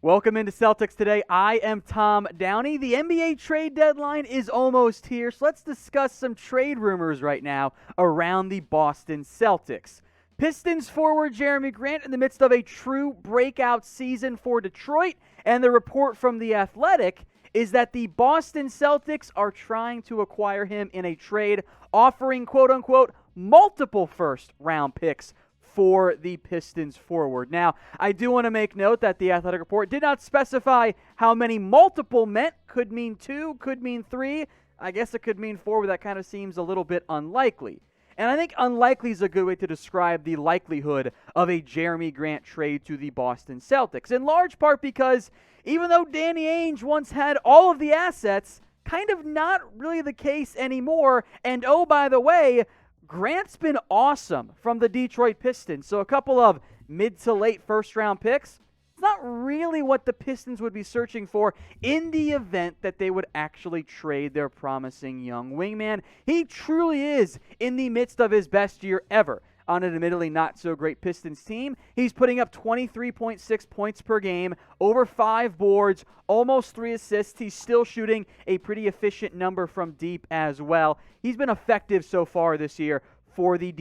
Welcome into Celtics Today. I am Tom Downey. The NBA trade deadline is almost here, so let's discuss some trade rumors right now around the Boston Celtics. Pistons forward Jerami Grant in the midst of a true breakout season for Detroit, and the report from The Athletic is that the Boston Celtics are trying to acquire him in a trade, offering quote-unquote multiple first-round picks for the Pistons forward. Now, I do want to make note that the Athletic report did not specify how many multiple meant. Could mean 2, could mean 3. I guess it could mean 4, but that kind of seems a little bit unlikely. And I think unlikely is a good way to describe the likelihood of a Jerami Grant trade to the Boston Celtics, in large part because even though Danny Ainge once had all of the assets, kind of not really the case anymore. And oh, by the way, Grant's been awesome from the Detroit Pistons, so a couple of mid to late first-round picks, it's not really what the Pistons would be searching for in the event that they would actually trade their promising young wingman. He truly is in the midst of his best year ever on an admittedly not-so-great Pistons team. He's putting up 23.6 points per game, over 5 boards, almost 3 assists. He's still shooting a pretty efficient number from deep as well. He's been effective so far this year for the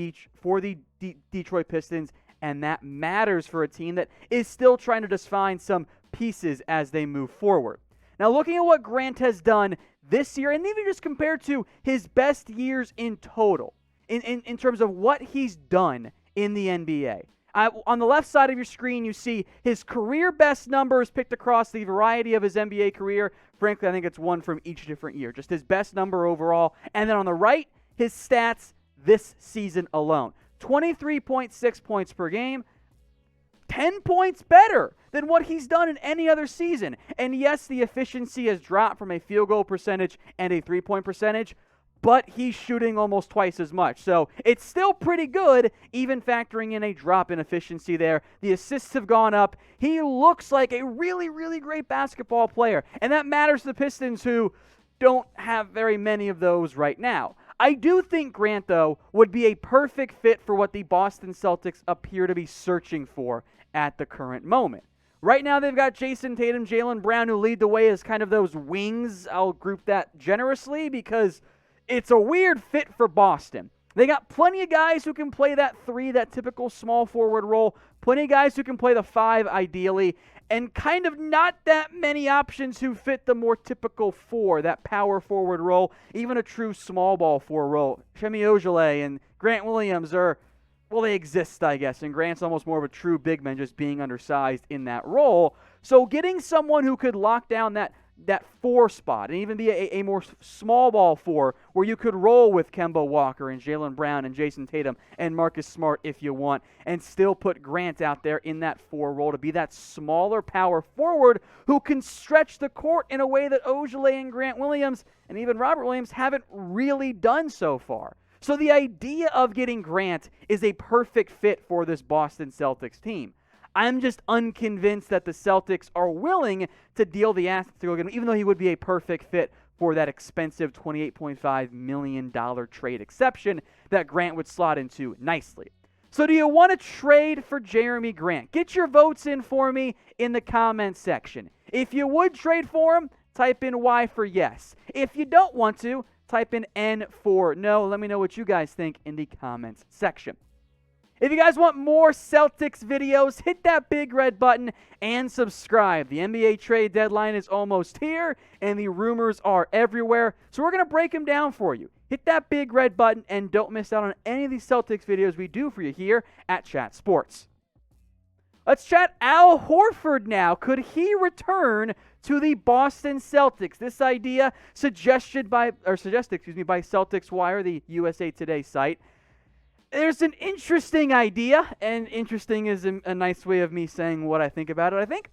Detroit Pistons, and that matters for a team that is still trying to just find some pieces as they move forward. Now, looking at what Grant has done this year, and even just compared to his best years in total, in terms of what he's done in the NBA. On the left side of your screen, you see his career best numbers picked across the variety of his NBA career. Frankly, I think it's one from each different year, just his best number overall. And then on the right, his stats this season alone. 23.6 points per game, 10 points better than what he's done in any other season. And yes, the efficiency has dropped from a field goal percentage and a three-point percentage, but he's shooting almost twice as much. So it's still pretty good, even factoring in a drop in efficiency there. The assists have gone up. He looks like a really, really great basketball player, and that matters to the Pistons, who don't have very many of those right now. I do think Grant, though, would be a perfect fit for what the Boston Celtics appear to be searching for at the current moment. Right now, they've got Jason Tatum, Jaylen Brown, who lead the way as kind of those wings. I'll group that generously because it's a weird fit for Boston. They got plenty of guys who can play that 3, that typical small forward role, plenty of guys who can play the 5 ideally, and kind of not that many options who fit the more typical 4, that power forward role, even a true small ball 4 role. Semi Ojeleye and Grant Williams are, well, they exist, I guess, and Grant's almost more of a true big man, just being undersized in that role. So getting someone who could lock down that 4 spot and even be a more small ball 4 where you could roll with Kemba Walker and Jaylen Brown and Jason Tatum and Marcus Smart if you want, and still put Grant out there in that 4 role to be that smaller power forward who can stretch the court in a way that Ojeleye and Grant Williams and even Robert Williams haven't really done so far. So the idea of getting Grant is a perfect fit for this Boston Celtics team. I'm just unconvinced that the Celtics are willing to deal the assets to go get him, even though he would be a perfect fit for that expensive $28.5 million trade exception that Grant would slot into nicely. So do you want to trade for Jerami Grant? Get your votes in for me in the comments section. If you would trade for him, type in Y for yes. If you don't want to, type in N for no. Let me know what you guys think in the comments section. If you guys want more Celtics videos, hit that big red button and subscribe. The NBA trade deadline is almost here, and the rumors are everywhere. So we're going to break them down for you. Hit that big red button and don't miss out on any of these Celtics videos we do for you here at Chat Sports. Let's chat Al Horford now. Could he return to the Boston Celtics? This idea suggested by Celtics Wire, the USA Today site. There's an interesting idea, and interesting is a nice way of me saying what I think about it. I think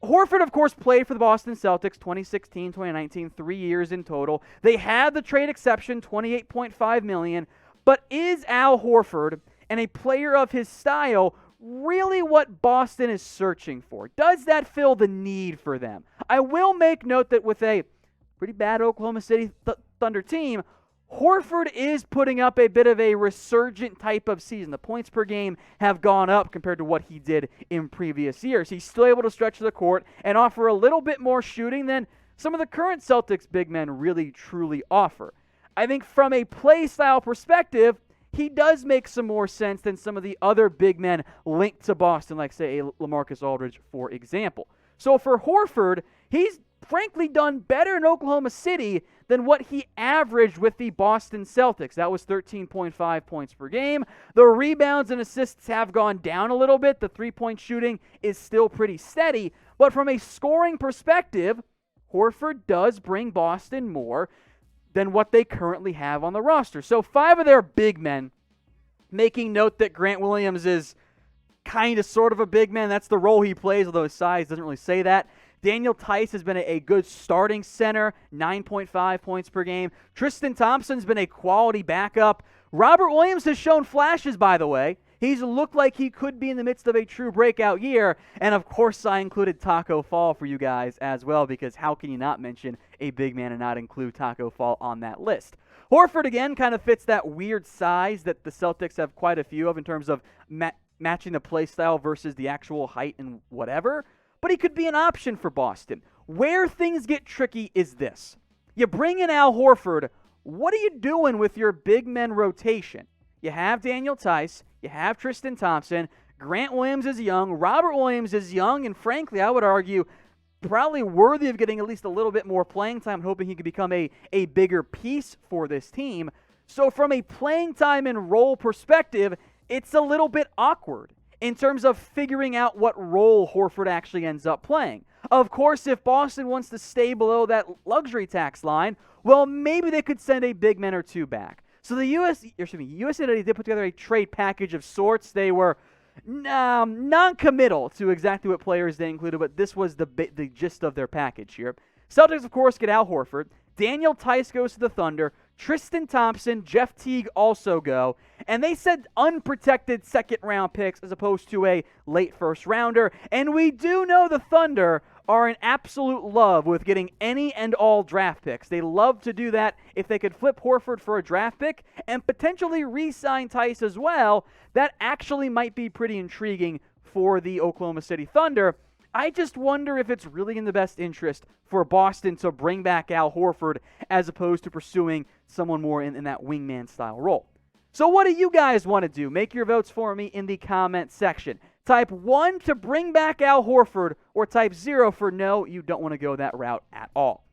Horford, of course, played for the Boston Celtics 2016, 2019, 3 years in total. They had the trade exception, $28.5 million, but is Al Horford and a player of his style really what Boston is searching for? Does that fill the need for them? I will make note that with a pretty bad Oklahoma City Thunder team, Horford is putting up a bit of a resurgent type of season. The points per game have gone up compared to what he did in previous years. He's still able to stretch the court and offer a little bit more shooting than some of the current Celtics big men really truly offer. I think from a play style perspective, he does make some more sense than some of the other big men linked to Boston, like, say, a LaMarcus Aldridge, for example. So for Horford, he's frankly done better in Oklahoma City than what he averaged with the Boston Celtics. That was 13.5 points per game. The rebounds and assists have gone down a little bit. The three-point shooting is still pretty steady. But from a scoring perspective, Horford does bring Boston more than what they currently have on the roster. So 5 of their big men, making note that Grant Williams is kind of sort of a big man. That's the role he plays, although his size doesn't really say that. Daniel Tice has been a good starting center, 9.5 points per game. Tristan Thompson's been a quality backup. Robert Williams has shown flashes, by the way. He's looked like he could be in the midst of a true breakout year. And, of course, I included Taco Fall for you guys as well, because how can you not mention a big man and not include Taco Fall on that list? Horford, again, kind of fits that weird size that the Celtics have quite a few of in terms of matching the play style versus the actual height and whatever. But he could be an option for Boston. Where things get tricky is this. You bring in Al Horford. What are you doing with your big men rotation? You have Daniel Tice. You have Tristan Thompson. Grant Williams is young. Robert Williams is young. And frankly, I would argue probably worthy of getting at least a little bit more playing time, hoping he could become a bigger piece for this team. So from a playing time and role perspective, it's a little bit awkward in terms of figuring out what role Horford actually ends up playing. Of course, if Boston wants to stay below that luxury tax line, well, maybe they could send a big man or two back. So the USA did put together a trade package of sorts. They were non-committal to exactly what players they included, but this was the gist of their package here. Celtics, of course, get Al Horford. Daniel Tice goes to the Thunder. Tristan Thompson, Jeff Teague also go. And they said unprotected second-round picks as opposed to a late first-rounder. And we do know the Thunder are in absolute love with getting any and all draft picks. They love to do that. If they could flip Horford for a draft pick and potentially re-sign Tice as well, that actually might be pretty intriguing for the Oklahoma City Thunder. I just wonder if it's really in the best interest for Boston to bring back Al Horford as opposed to pursuing someone more in that wingman style role. So what do you guys want to do? Make your votes for me in the comment section. Type 1 to bring back Al Horford, or type 0 for no, you don't want to go that route at all.